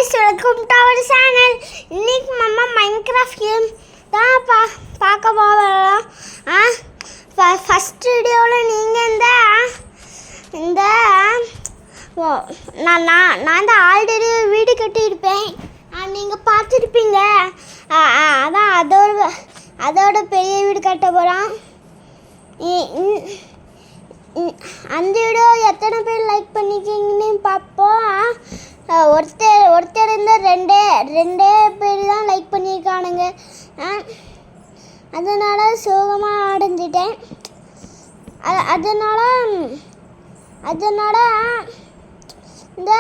guys, welcome to our channel. இன்னைக்கு mamma Minecraft game தான் பார்க்க போகிறோம். ஃபர்ஸ்ட் வீடியோவில் நீங்கள் இந்த நான் தான் ஆல்ரெடி வீடு கட்டியிருப்பேன், நீங்கள் பார்த்துருப்பீங்க. அதான் அதோட பெரிய வீடு கட்ட போகிறோம். அந்த வீடியோ எத்தனை பேர் லைக் பண்ணிக்கிங்கன்னு பார்ப்போம். ஒருத்தர் இருந்தால் ரெண்டே பேர் தான் லைக் பண்ணியிருக்கானுங்க. அதனால் சோகமாக அடைஞ்சிட்டேன். அதனால் இந்த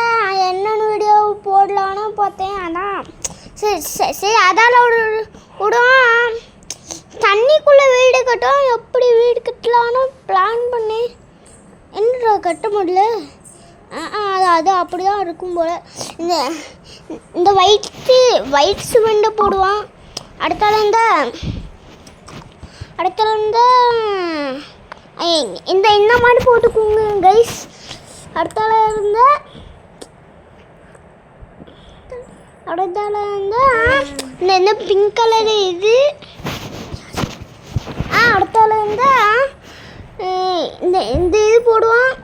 என்னென்ன வீடியோ போடலான்னு பார்த்தேன். அதான் சரி அதால் விடும். தண்ணிக்குள்ளே வீடு கட்டும், எப்படி வீடு கட்டலான்னு பிளான் பண்ணி என்ன கட்ட முடியல. அது அப்படி தான் இருக்கும் போல். இந்த ஒயிட் சிமெண்ட்டை போடுவான். அடுத்தால இந்த மாதிரி போட்டுக்கோங்க கைஸ். அடுத்தால இந்த பிங்க் கலர் இது. அடுத்தால இந்த இது போடுவான்.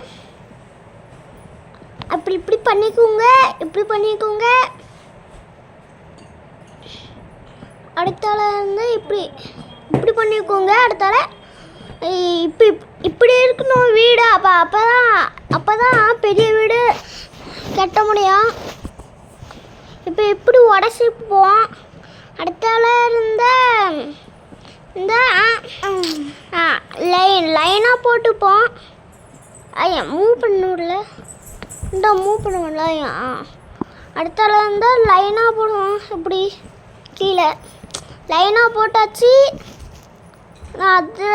இப்படி பண்ணிக்கோங்க. அடுத்தால இப்படி பண்ணிக்கோங்க. அடுத்தால இப்படி இருக்கணும் வீடு. அப்பதான் பெரிய வீடு கட்ட முடியும். இப்போ இப்படி உடச்சி போவோம். அடுத்தால இந்த லைனாக போட்டுப்போம். மூவ் பண்ணல. அடுத்தால லைனாக போடுவோம். இப்படி கீழே லைனாக போட்டாச்சு. அது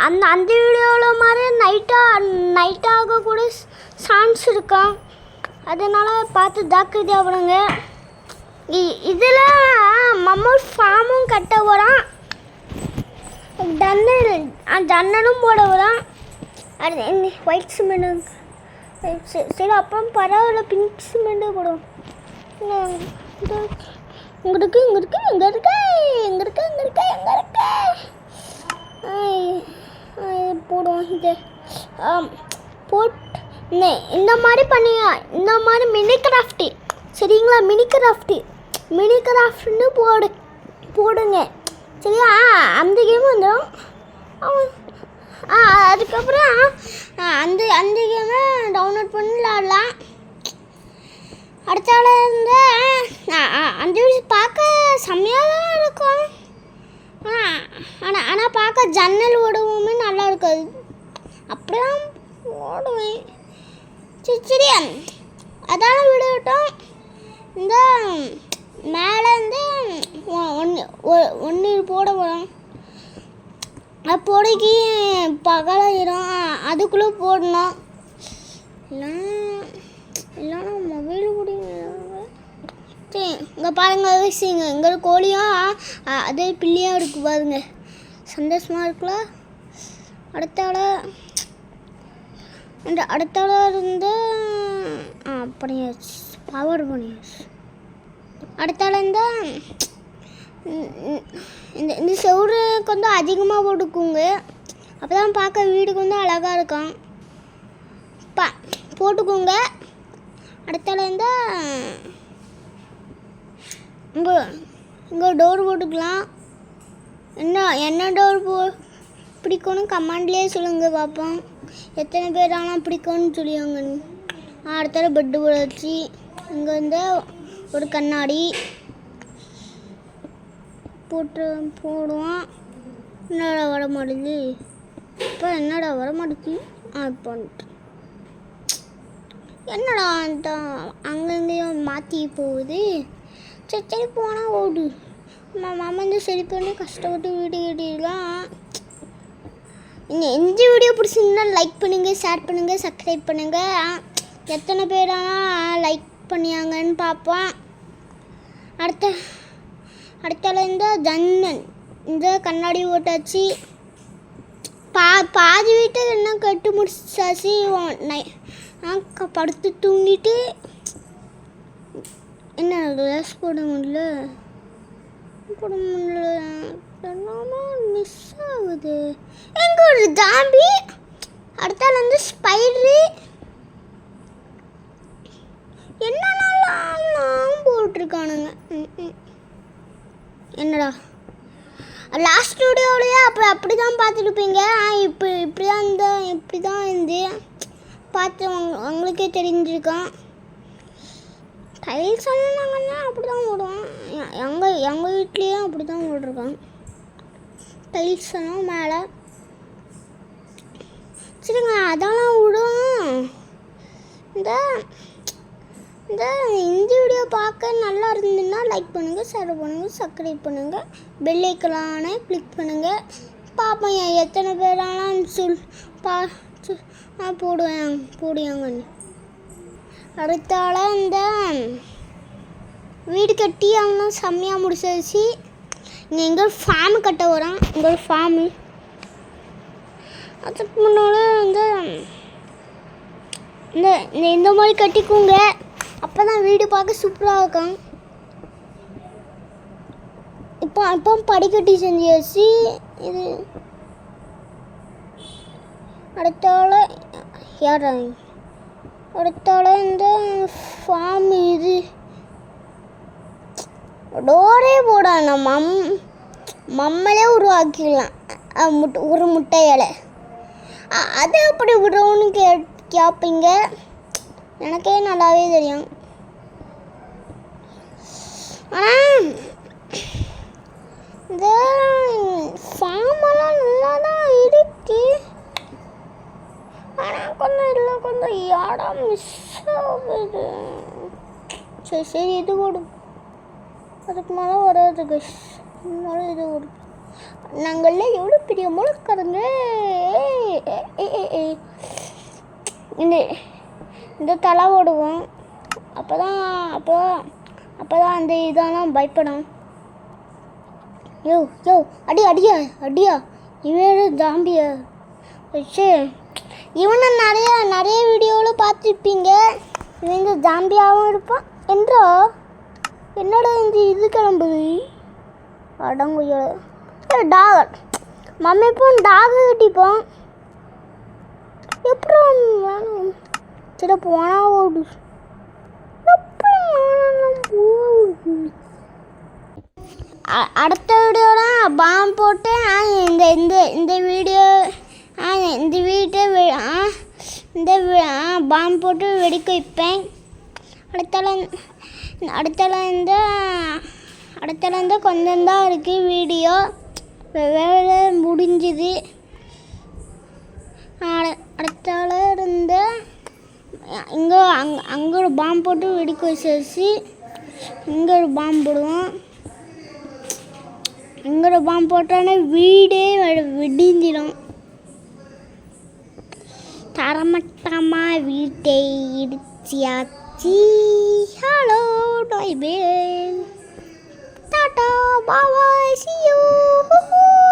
அந்த வீடியோவில் மாதிரி நைட்டாக கூட சான்ஸ் இருக்கும். அதனால் பார்த்து ஜாக்கிரதையாக போடுங்க. இதில் மம்மூர் ஃபார்மும் கட்ட போகிறான். ஜன்னலும் போட போகிறான். அது ஒயிட் சிமெண்ட். சரி அப்புறம் பரவாயில்ல, பிங்க் சிமெண்ட்டு போடுவோம். இங்கே இருக்கு போடுவோம். இது இந்த மாதிரி மினி கிராஃப்ட்டு சரிங்களா? மினி கிராஃப்ட்னு போடுங்க சரியா? அந்த கேம் வந்துடும். அதுக்கப்புறம் அந்த கேமை டவுன்லோட் பண்ணி விளாடலாம். அடுத்தால அந்த பார்க்க செம்மையாக தான் இருக்கும். ஆனால் பார்க்க ஜன்னல் ஓடுவோமே நல்லா இருக்காது. அப்படிதான் ஓடுவேன். சரி அதான விடட்டும். இந்த மேலேருந்து ஒன்று போட போகிறோம். அப்போதைக்கு பகலாயிரும். அதுக்குள்ளே போடணும். இல்லைன்னா மொபைல் பிடிங்க. சரி இங்கே பாருங்க வயசுங்க. இங்கே கோழியும் அதே பிள்ளையாக இருக்கு பாருங்க. சந்தோஷமாக இருக்குல்ல? அடுத்தால இருந்து பண்ணியாச்சு. பவர் பண்ணியாச்சு. அடுத்தால இந்த செவருக்கு அதிகமாக போட்டுக்குங்க. அப்போ தான் பார்க்க வீடுக்கு அழகாக இருக்கும். போட்டுக்கோங்க. அடுத்தால இங்கே டோர் போட்டுக்கலாம். என்ன டோர் பிடிக்கணும் கமெண்ட்லேயே சொல்லுங்கள் பார்ப்போம். எத்தனை பேர் ஆனால் பிடிக்கும்னு சொல்லியாங்க. அடுத்தால பெட்டு போடாச்சு. இங்கே ஒரு கண்ணாடி போடுவோம். என்னடா வர மாட்டேங்குது. இப்போ வர மாட்டேங்குது. இப்போ என்னடா அங்கங்கேயும் மாற்றி போகுது. சரி போனால் ஓடு. மாமா சரி பண்ணி கஷ்டப்பட்டு வீடு கட்டிடலாம். இந்த வீடியோ பிடிச்சிருந்தா லைக் பண்ணுங்கள், ஷேர் பண்ணுங்கள், சப்ஸ்கிரைப் பண்ணுங்கள். எத்தனை பேரானா லைக் பண்ணியாங்கன்னு பார்ப்போம். அடுத்தால ஜன்னல் இந்த கண்ணாடி போட்டாச்சு. பாதி வீட்டை என்ன கட்டு முடிச்சாச்சு. படுத்து தூங்கிட்டு என்ன ட்ரெஸ் போட முடியல மிஸ் ஆகுது. எங்க ஒரு ஜாம்பி, அடுத்தால வந்து ஸ்பைடரு, என்னென்னலாம் போட்டிருக்கானுங்க. என்னடா லாஸ்ட் வீடியோவிலையே அப்படி தான் பார்த்துருப்பீங்க. இப்படி தான் இருந்து பார்த்து உங்களுக்கே தெரிஞ்சிருக்கான். டைல்ஸ் எல்லாம் நாங்கள் அப்படி தான் போடுவோம். எங்கள் வீட்லேயும் அப்படி தான் போட்டிருக்கோம் டைல்ஸ் எல்லாம் மேலே. சரிங்க, அதெல்லாம் விடும். இந்த வீடியோ பார்க்க நல்லா இருந்ததுன்னா லைக் பண்ணுங்கள், ஷேர் பண்ணுங்கள், சப்ஸ்கிரைப் பண்ணுங்கள், பெல் ஐக்கானை கிளிக் பண்ணுங்கள். பார்ப்போம் எத்தனை பேரானாலும் போடுவாங்க. அடுத்தால இந்த வீடு கட்டி அவங்க செம்மையாக முடிச்சாச்சு. இங்கே எங்கே ஃபார்மு கட்ட வரோம். இங்கே ஒரு ஃபார்மு. அதுக்கு முன்னால் வந்து இந்த மாதிரி கட்டிக்கோங்க, அப்போ தான் வீடு பார்க்க சூப்பராக இருக்கும். இப்போ படிக்கட்டி செஞ்சாச்சு. இது அடுத்தால இந்த ஃபார்ம் இது டோரே போட நம்மளே உருவாக்கிடலாம். ஒரு முட்டையால் அது எப்படி விடுறோன்னு கேட்பீங்க. எனக்கே நல்லாவே தெரியும். ஆனால் இந்த ஃபார்மெல்லாம் நல்லா தான் இருக்கு. ஆனால் கொஞ்சம் இடம் மிஸ் ஆகுது. சரி இது போடும். அதுக்கு மேலே வராது கஷ். இது ஒரு நாங்கள்லாம் எவ்வளோ பெரிய முழுக்கறங்க. இந்த தலை ஓடுவோம். அப்போ தான் அந்த இதெல்லாம் பயப்படும். யோ அடியா இவன் ஜாம்பியா வச்சு இவனை நிறைய வீடியோவில் பார்த்துருப்பீங்க. இவங்க ஜாம்பியாகவும் இருப்பான் என்றோ. என்னோட இது கிளம்புது அடங்குயோ டாக். மம்மி இப்போ டாக் கட்டிப்போம். எப்படி வேணும் சரி போனால் ஓடு. அடுத்த வீடியோலாம் பாம்பு போட்டு இந்த வீட்டை பாம்பு போட்டு வெடிக்க வைப்பேன். அடுத்தால இருந்து கொஞ்சம் தான் இருக்குது வீடியோ. வேலை முடிஞ்சுது. அடுத்தால இருந்து அங்கே ஒரு பாம்பு போட்டு வெடிக்க வச்சாச்சு. இங்கே ஒரு பாம்பு போடுவோம். இங்கே ஒரு பாம்பு போட்டோன்னா வீடே விடிஞ்சிடும். தரமட்டமாக வீட்டை இடிச்சியாச்சு. Hello bye bye tata bye see you.